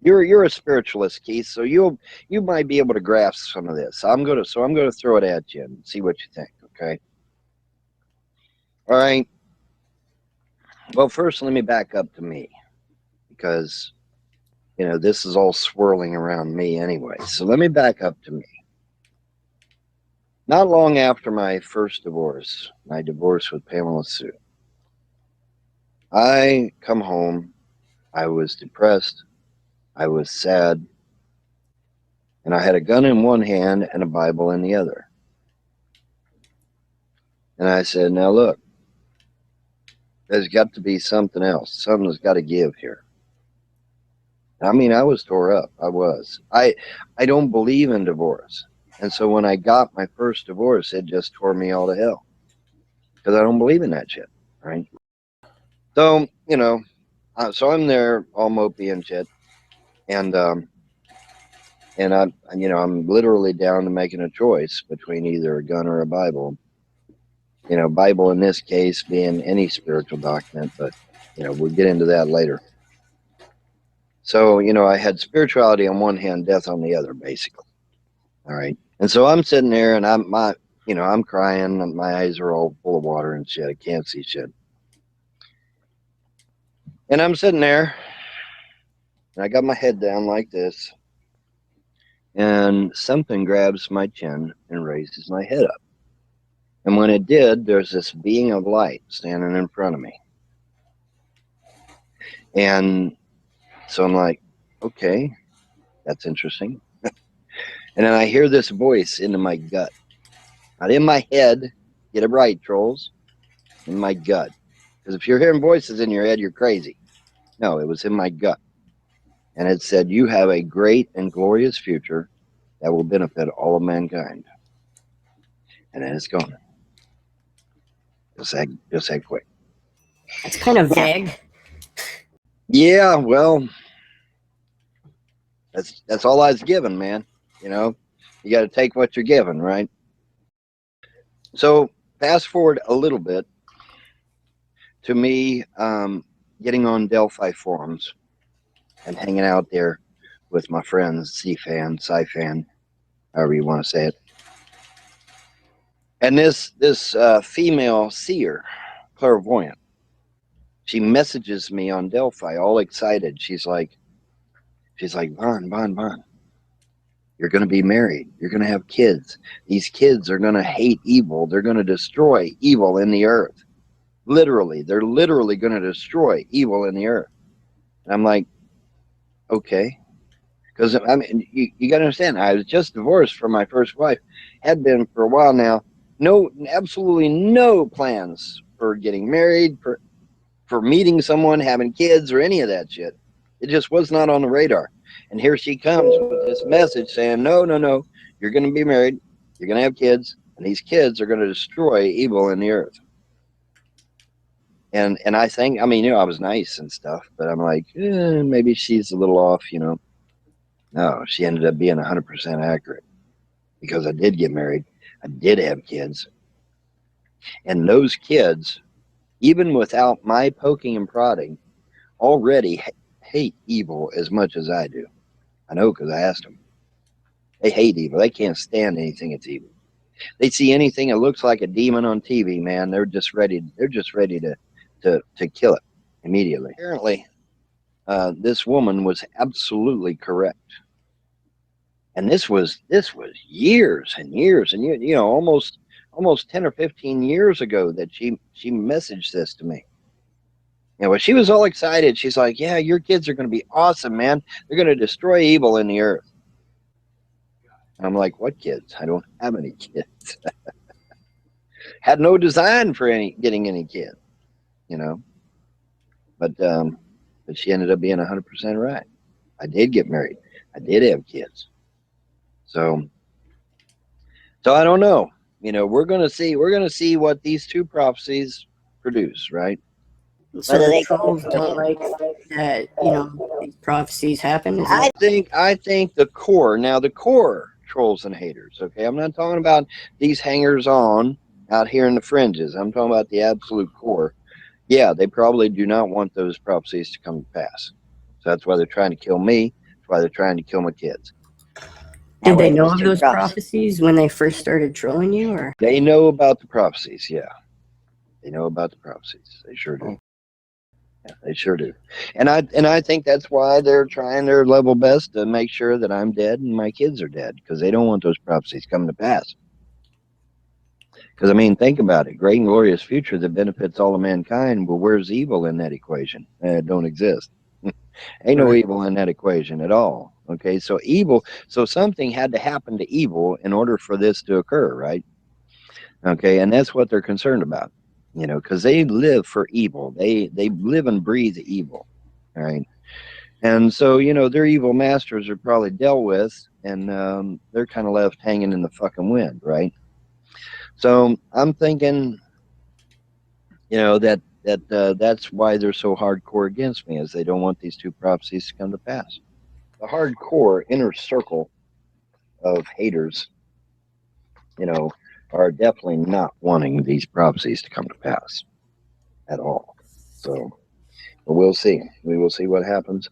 You're a spiritualist, Keith, so you might be able to grasp some of this. I'm gonna throw it at you and see what you think. Okay. All right. Well, first let me back up to me because this is all swirling around me anyway. So let me back up to me. Not long after my first divorce, my divorce with Pamela Sue, I come home. I was depressed. I was sad. And I had a gun in one hand and a Bible in the other. And I said, now look, there's got to be something else. Something's got to give here. I mean, I was tore up. I was. I don't believe in divorce. And so when I got my first divorce, it just tore me all to hell because I don't believe in that shit. Right. So, so I'm there all mopey and shit. And, I'm literally down to making a choice between either a gun or a Bible. Bible in this case being any spiritual document, but we'll get into that later. So, I had spirituality on one hand, death on the other, basically. All right. And so I'm sitting there and I'm crying and my eyes are all full of water and shit. I can't see shit. And I'm sitting there and I got my head down like this and something grabs my chin and raises my head up. And when it did, there's this being of light standing in front of me. And so I'm like, okay, that's interesting. And then I hear this voice into my gut. Not in my head. Get it right, trolls. In my gut. Because if you're hearing voices in your head, you're crazy. No, it was in my gut. And it said, you have a great and glorious future that will benefit all of mankind. And then it's gone. Just that quick. That's kind of vague. Yeah, well, that's all I was given, man. You got to take what you're given, right? So fast forward a little bit to me getting on Delphi forums and hanging out there with my friends, C-Fan, Sci-Fan, however you want to say it. And this female seer, clairvoyant, she messages me on Delphi, all excited. She's like, Bon, you're going to be married. You're going to have kids. These kids are going to hate evil. They're going to destroy evil in the earth. Literally, they're literally going to destroy evil in the earth. And I'm like, okay. Because, I mean, you got to understand, I was just divorced from my first wife, had been for a while now. Absolutely no plans for getting married, for meeting someone, having kids, or any of that shit. It just was not on the radar. And here she comes with this message saying, no, you're going to be married, you're going to have kids, and these kids are going to destroy evil in the earth. And I think, I mean, I was nice and stuff, but I'm like, maybe she's a little off, No, she ended up being 100% accurate because I did get married. I did have kids. And those kids, even without my poking and prodding, already hate evil as much as I do. I know because I asked them. They hate evil. They can't stand anything that's evil. They see anything that looks like a demon on TV, man. They're just ready to kill it immediately. Apparently, this woman was absolutely correct. And this was years and years and almost 10 or 15 years ago that she messaged this to me. When she was all excited, she's like, yeah, your kids are going to be awesome, man. They're going to destroy evil in the earth. And I'm like, what kids? I don't have any kids. Had no design for getting any kids, But she ended up being 100% right. I did get married. I did have kids. So I don't know. We're gonna see what these two prophecies produce, right? So the trolls don't like that, these prophecies happen? I think the core trolls and haters, okay? I'm not talking about these hangers on out here in the fringes. I'm talking about the absolute core. Yeah, they probably do not want those prophecies to come to pass. So that's why they're trying to kill me. That's why they're trying to kill my kids. Did they wait, know those of two those prophecies. prophecies when they first started trolling you, or? They know about the prophecies, yeah. They know about the prophecies. They sure do. Yeah, they sure do. And I think that's why they're trying their level best to make sure that I'm dead and my kids are dead, because they don't want those prophecies coming to pass. Because, I mean, think about it. Great and glorious future that benefits all of mankind. Well, where's evil in that equation? It don't exist. Ain't no Right. evil in that equation at all. Okay, so evil, so something had to happen to evil in order for this to occur, right? Okay, and that's what they're concerned about, you know, because they live for evil. They live and breathe evil, right? And so, you know, their evil masters are probably dealt with, and they're kind of left hanging in the fucking wind, right? So I'm thinking, you know, that's why they're so hardcore against me, is they don't want these two prophecies to come to pass. The hardcore inner circle of haters, you know, are definitely not wanting these prophecies to come to pass at all. So, but we'll see. We will see what happens.